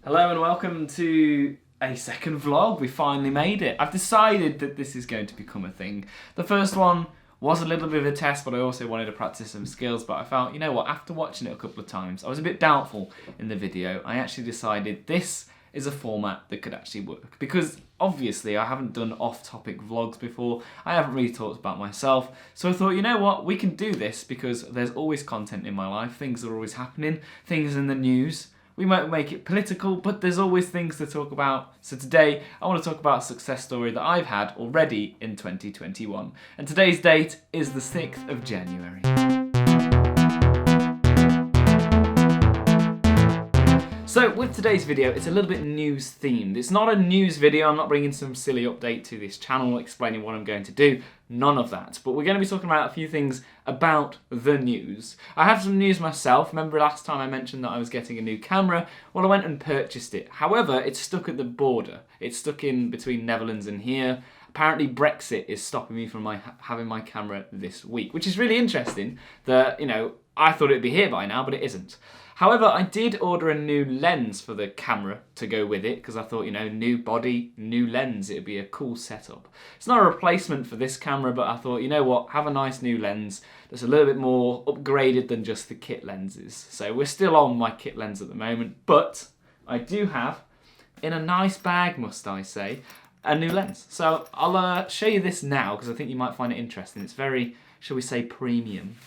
Hello and welcome to a second vlog. We finally made it. I've decided that this is going to become a thing. The first one was a little bit of a test, but I also wanted to practice some skills, but I felt, you know what, after watching it a couple of times, I was a bit doubtful in the video. I actually decided this is a format that could actually work, because obviously I haven't done off-topic vlogs before. I haven't really talked about myself, so I thought, you know what, we can do this because there's always content in my life. Things are always happening, things in the news. We might make it political, but there's always things to talk about. So today, I want to talk about a success story that I've had already in 2021. And today's date is the 6th of January. So with today's video, it's a little bit news themed. It's not a news video, I'm not bringing some silly update to this channel explaining what I'm going to do, none of that. But we're going to be talking about a few things about the news. I have some news myself. Remember last time I mentioned that I was getting a new camera? Well, I went and purchased it. However, it's stuck at the border. It's stuck in between Netherlands and here. Apparently Brexit is stopping me from having my camera this week, which is really interesting that, you know, I thought it'd be here by now, but it isn't. However, I did order a new lens for the camera to go with it because I thought, you know, new body, new lens, it'd be a cool setup. It's not a replacement for this camera, but I thought, you know what, have a nice new lens that's a little bit more upgraded than just the kit lenses. So we're still on my kit lens at the moment, but I do have, in a nice bag, must I say, a new lens. So I'll show you this now because I think you might find it interesting. It's very, shall we say, premium.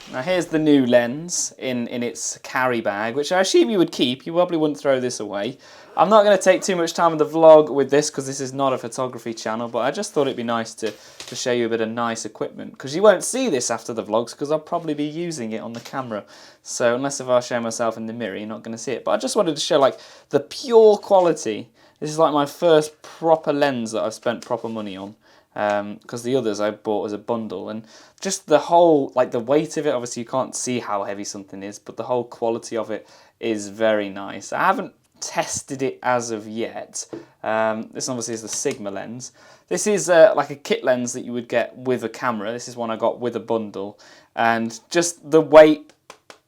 Now here's the new lens in its carry bag, which I assume you would keep. You probably wouldn't throw this away. I'm not going to take too much time in the vlog with this because this is not a photography channel, but I just thought it'd be nice to show you a bit of nice equipment, because you won't see this after the vlogs because I'll probably be using it on the camera. So unless if I show myself in the mirror, you're not going to see it. But I just wanted to show like the pure quality. This is like my first proper lens that I've spent proper money on. Because the others I bought as a bundle, and just the whole, like the weight of it, obviously you can't see how heavy something is, but the whole quality of it is very nice. I haven't tested it as of yet. This obviously is the Sigma lens. This is like a kit lens that you would get with a camera. This is one I got with a bundle, and just the weight,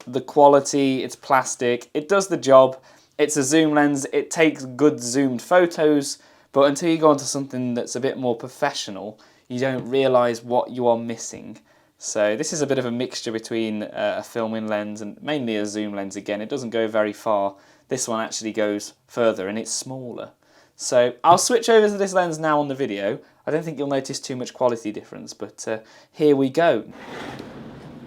the quality, it's plastic, it does the job. It's a zoom lens, it takes good zoomed photos. But until you go onto something that's a bit more professional, you don't realise what you are missing. So this is a bit of a mixture between a filming lens and mainly a zoom lens again. It doesn't go very far. This one actually goes further and it's smaller. So I'll switch over to this lens now on the video. I don't think you'll notice too much quality difference, but here we go.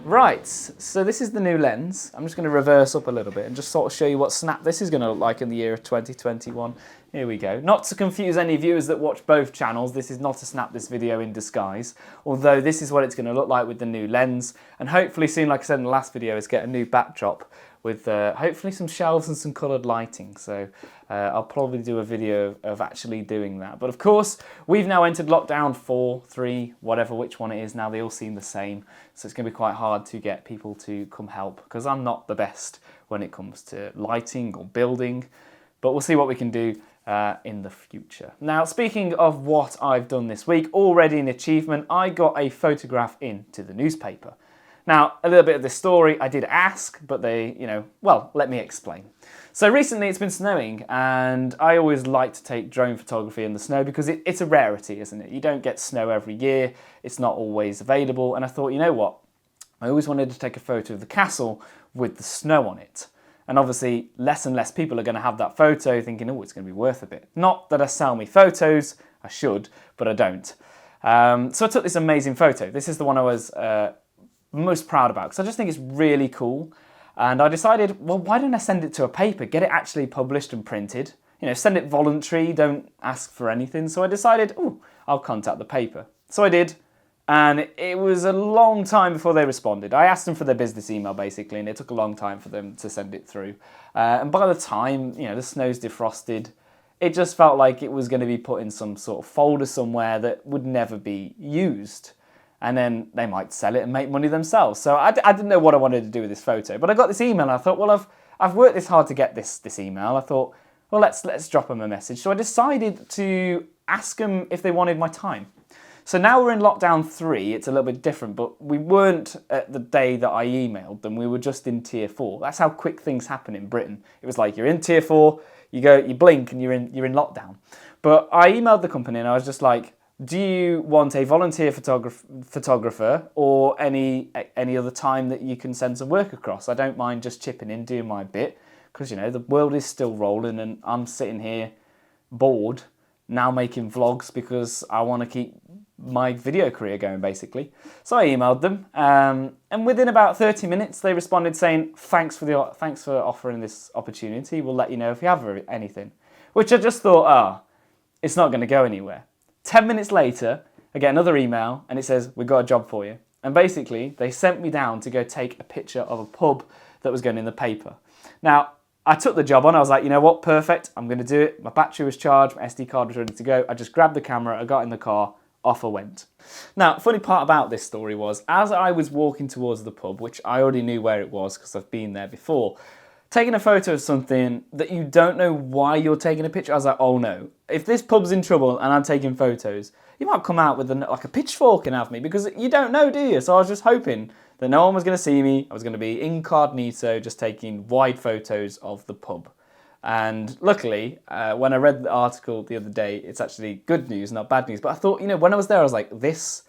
Right, so this is the new lens. I'm just going to reverse up a little bit and just sort of show you what snap this is going to look like in the year of 2021. Here we go. Not to confuse any viewers that watch both channels, this is not a snap this video in disguise, although this is what it's going to look like with the new lens, and hopefully soon, like I said in the last video, is get a new backdrop with hopefully some shelves and some coloured lighting. So I'll probably do a video of actually doing that. But of course, we've now entered lockdown 4, 3, whatever which one it is now. They all seem the same. So it's going to be quite hard to get people to come help because I'm not the best when it comes to lighting or building. But we'll see what we can do in the future. Now, speaking of what I've done this week, already an achievement, I got a photograph into the newspaper. Now, a little bit of this story, I did ask, but they, you know, well, let me explain. So recently it's been snowing, and I always like to take drone photography in the snow because it's a rarity, isn't it? You don't get snow every year, it's not always available, and I thought, you know what? I always wanted to take a photo of the castle with the snow on it. And obviously, less and less people are going to have that photo thinking, oh, it's going to be worth a bit. Not that I sell me photos, I should, but I don't. So I took this amazing photo. This is the one I was most proud about because I just think it's really cool. And I decided, well, why don't I send it to a paper, get it actually published and printed? You know, send it voluntary, don't ask for anything. So I decided, oh, I'll contact the paper. So I did. And it was a long time before they responded. I asked them for their business email, basically, and it took a long time for them to send it through. And by the time, you know, the snow's defrosted, it just felt like it was going to be put in some sort of folder somewhere that would never be used. And then they might sell it and make money themselves. So I didn't know what I wanted to do with this photo. But I got this email and I thought, well, I've worked this hard to get this email. I thought, well, let's drop them a message. So I decided to ask them if they wanted my time. So now we're in lockdown 3, it's a little bit different, but we weren't at the day that I emailed them, we were just in tier 4. That's how quick things happen in Britain. It was like, you're in tier 4, you blink and you're in lockdown. But I emailed the company and I was just like, do you want a volunteer photographer or any other time that you can send some work across? I don't mind just chipping in, doing my bit, because, you know, the world is still rolling and I'm sitting here bored now making vlogs because I want to keep my video career going, basically. So I emailed them, and within about 30 minutes they responded saying, thanks for offering this opportunity, we'll let you know if you have anything. Which I just thought, it's not going to go anywhere. 10 minutes later, I get another email and it says, we've got a job for you. And basically, they sent me down to go take a picture of a pub that was going in the paper. Now, I took the job on, I was like, you know what, perfect, I'm going to do it. My battery was charged, my SD card was ready to go. I just grabbed the camera, I got in the car, off I went. Now, funny part about this story was, as I was walking towards the pub, which I already knew where it was because I've been there before, taking a photo of something that you don't know why you're taking a picture, I was like, oh no, if this pub's in trouble and I'm taking photos, you might come out with like a pitchfork and have me, because you don't know, do you? So I was just hoping that no one was going to see me. I was going to be incognito, just taking wide photos of the pub. And luckily, when I read the article the other day, it's actually good news, not bad news. But I thought, you know, when I was there, I was like, this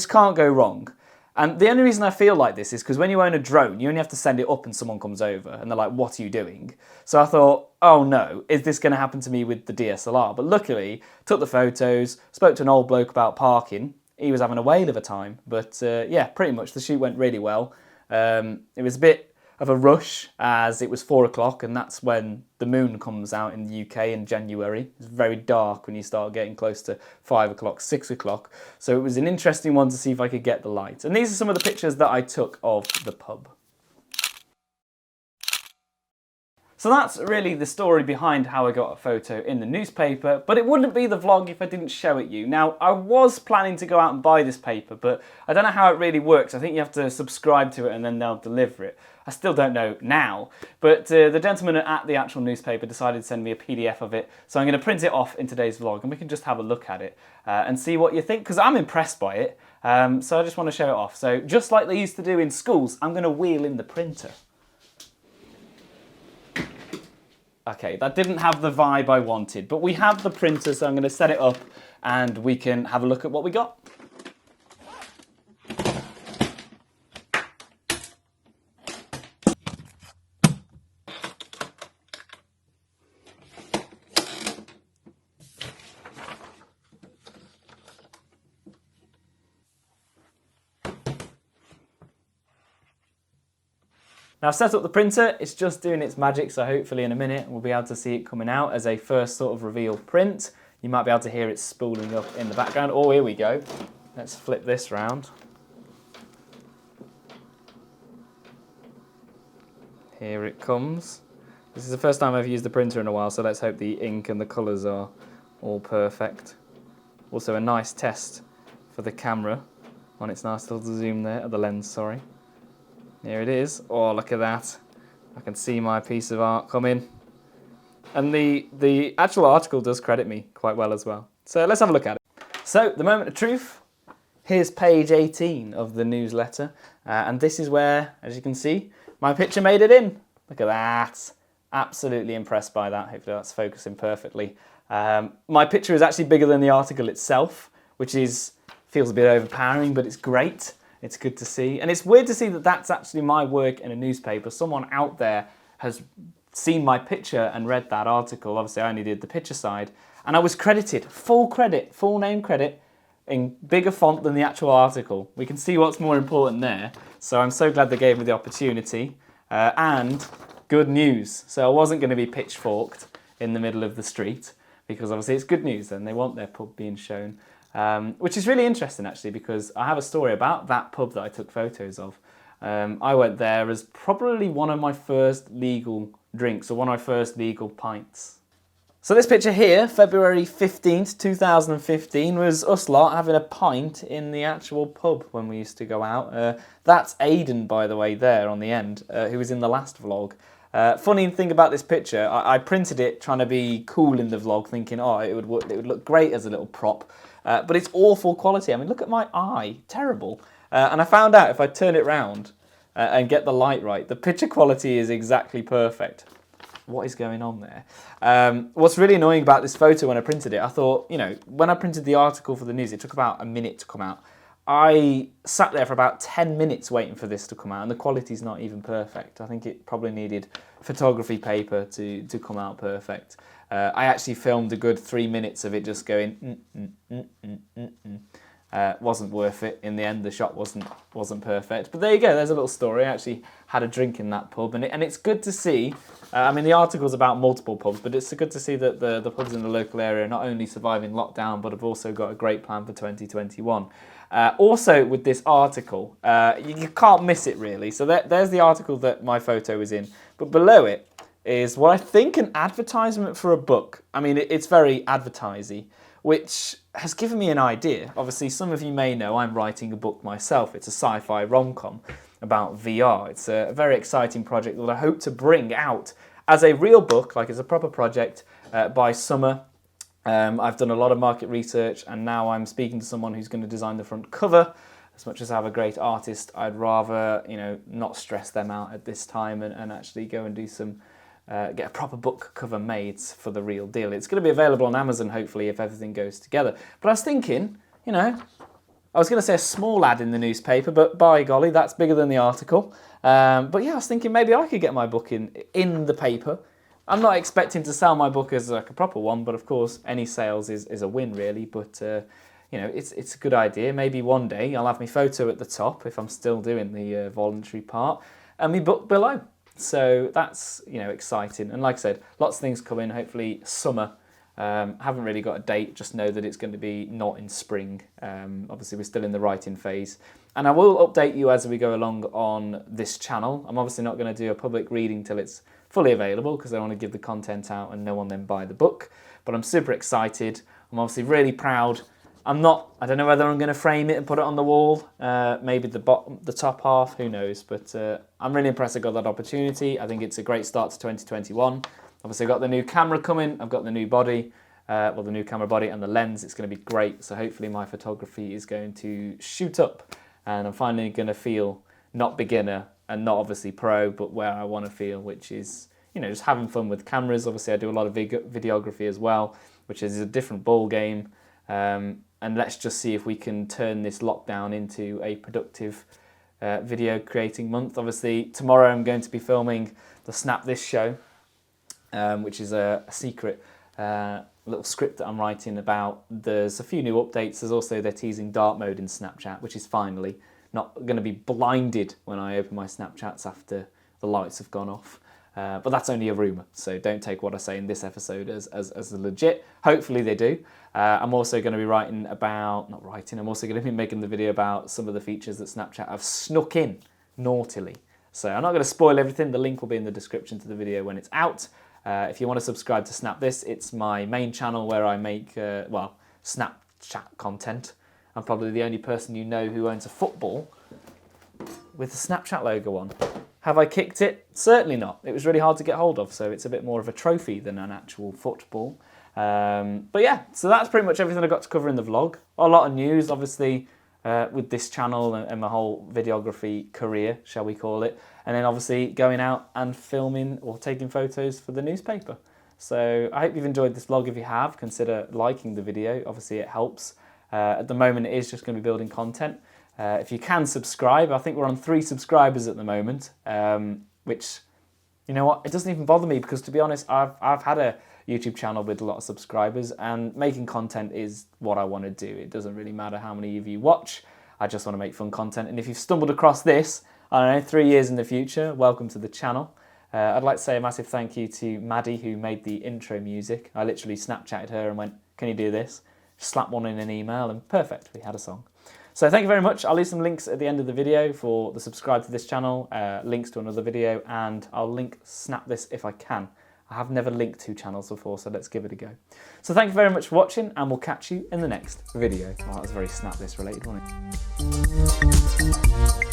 can't go wrong. And the only reason I feel like this is because when you own a drone, you only have to send it up and someone comes over and they're like, what are you doing? So I thought, oh no, is this going to happen to me with the DSLR? But luckily, took the photos, spoke to an old bloke about parking. He was having a whale of a time. But yeah, pretty much the shoot went really well. It was a bit of a rush as it was 4 o'clock, and that's when the moon comes out in the UK in January. It's very dark when you start getting close to 5 o'clock, 6 o'clock. So it was an interesting one to see if I could get the light. And these are some of the pictures that I took of the pub. So that's really the story behind how I got a photo in the newspaper, but it wouldn't be the vlog if I didn't show it you. Now, I was planning to go out and buy this paper, but I don't know how it really works. I think you have to subscribe to it and then they'll deliver it. I still don't know now, but the gentleman at the actual newspaper decided to send me a PDF of it, so I'm going to print it off in today's vlog and we can just have a look at it and see what you think, because I'm impressed by it, so I just want to show it off. So just like they used to do in schools, I'm going to wheel in the printer. Okay, that didn't have the vibe I wanted, but we have the printer, so I'm going to set it up and we can have a look at what we got. Now I've set up the printer, it's just doing its magic, so hopefully in a minute we'll be able to see it coming out as a first sort of reveal print. You might be able to hear it spooling up in the background. Oh, here we go. Let's flip this round. Here it comes. This is the first time I've used the printer in a while, so let's hope the ink and the colours are all perfect. Also a nice test for the camera on its nice little zoom there, the lens, sorry. Here it is. Oh, look at that. I can see my piece of art coming. And the actual article does credit me quite well as well. So let's have a look at it. So, the moment of truth. Here's page 18 of the newsletter. And this is where, as you can see, my picture made it in. Look at that. Absolutely impressed by that. Hopefully that's focusing perfectly. My picture is actually bigger than the article itself, which feels a bit overpowering, but it's great. It's good to see. And it's weird to see that that's actually my work in a newspaper. Someone out there has seen my picture and read that article. Obviously, I only did the picture side. And I was credited, full credit, full name credit, in bigger font than the actual article. We can see what's more important there. So I'm so glad they gave me the opportunity. And good news. So I wasn't going to be pitchforked in the middle of the street, because obviously it's good news and they want their pub being shown. Which is really interesting actually, because I have a story about that pub that I took photos of. I went there as probably one of my first legal drinks, or one of my first legal pints. So this picture here, February 15th, 2015, was us lot having a pint in the actual pub when we used to go out. That's Aidan, by the way, there on the end, who was in the last vlog. Funny thing about this picture, I printed it trying to be cool in the vlog, thinking, oh, it would look great as a little prop, but it's awful quality. I mean, look at my eye, terrible. And I found out if I turn it round and get the light right, the picture quality is exactly perfect. What is going on there? What's really annoying about this photo when I printed it, I thought, you know, when I printed the article for the news, it took about a minute to come out. I sat there for about 10 minutes waiting for this to come out, and the quality's not even perfect. I think it probably needed photography paper to come out perfect. I actually filmed a good 3 minutes of it just going wasn't worth it. In the end, the shot wasn't perfect. But there you go, there's a little story. I actually had a drink in that pub, and it's good to see. I mean, the article's about multiple pubs, but it's good to see that the pubs in the local area are not only surviving lockdown, but have also got a great plan for 2021. Also, with this article, you can't miss it really. So there's the article that my photo is in, but below it is what I think an advertisement for a book. I mean, it's very advertising, which has given me an idea. Obviously, some of you may know I'm writing a book myself. It's a sci-fi rom-com about VR. It's a very exciting project that I hope to bring out as a real book, like as a proper project, by summer. I've done a lot of market research, and now I'm speaking to someone who's going to design the front cover. As much as I have a great artist, I'd rather, you know, not stress them out at this time and actually go and do some, get a proper book cover made for the real deal. It's going to be available on Amazon, hopefully, if everything goes together. But I was thinking, you know, I was going to say a small ad in the newspaper, but by golly, that's bigger than the article. But yeah, I was thinking maybe I could get my book in the paper. I'm not expecting to sell my book as like a proper one, but of course any sales is a win really. But you know, it's a good idea. Maybe one day I'll have my photo at the top if I'm still doing the voluntary part, and my book below. So that's, you know, exciting. And like I said, lots of things coming. Hopefully summer. Haven't really got a date. Just know that it's going to be not in spring. Obviously we're still in the writing phase. And I will update you as we go along on this channel. I'm obviously not going to do a public reading till it's fully available because I want to give the content out and no one then buy the book. But I'm super excited. I'm obviously really proud. I don't know whether I'm going to frame it and put it on the wall. Maybe the top half, who knows. But I'm really impressed I got that opportunity. I think it's a great start to 2021. Obviously I've got the new camera coming. I've got the new body. Well, the new camera body and the lens. It's going to be great. So hopefully my photography is going to shoot up. And I'm finally going to feel not beginner and not obviously pro, but where I want to feel, which is, you know, just having fun with cameras. Obviously I do a lot of videography as well, which is a different ball game. And let's just see if we can turn this lockdown into a productive video creating month. Obviously tomorrow I'm going to be filming the Snap This show, which is a secret little script that I'm writing about. There's a few new updates. There's also, they're teasing dark mode in Snapchat, which is finally not going to be blinded when I open my Snapchats after the lights have gone off. But that's only a rumour, so don't take what I say in this episode as legit. Hopefully they do. I'm also going to be I'm also going to be making the video about some of the features that Snapchat have snuck in naughtily. So I'm not going to spoil everything. The link will be in the description to the video when it's out. If you want to subscribe to Snap This, it's my main channel where I make, Snapchat content. I'm probably the only person you know who owns a football with the Snapchat logo on. Have I kicked it? Certainly not. It was really hard to get hold of, so it's a bit more of a trophy than an actual football. But yeah, so that's pretty much everything I got to cover in the vlog. A lot of news, obviously, with this channel and my whole videography career, shall we call it. And then obviously going out and filming or taking photos for the newspaper. So I hope you've enjoyed this vlog. If you have, consider liking the video. Obviously it helps. At the moment it is just going to be building content. If you can subscribe, I think we're on 3 subscribers at the moment, which, you know what, it doesn't even bother me because, to be honest, I've had a YouTube channel with a lot of subscribers, and making content is what I want to do. It doesn't really matter how many of you watch. I just want to make fun content. And if you've stumbled across this, I don't know, 3 years in the future, welcome to the channel. I'd like to say a massive thank you to Maddie, who made the intro music. I literally Snapchatted her and went, can you do this? Slap one in an email and perfect, we had a song. So thank you very much. I'll leave some links at the end of the video for the subscribe to this channel, links to another video, and I'll link Snap This if I can. I have never linked 2 channels before, so let's give it a go. So thank you very much for watching, and we'll catch you in the next video. Oh, that was very Snap This related, wasn't it?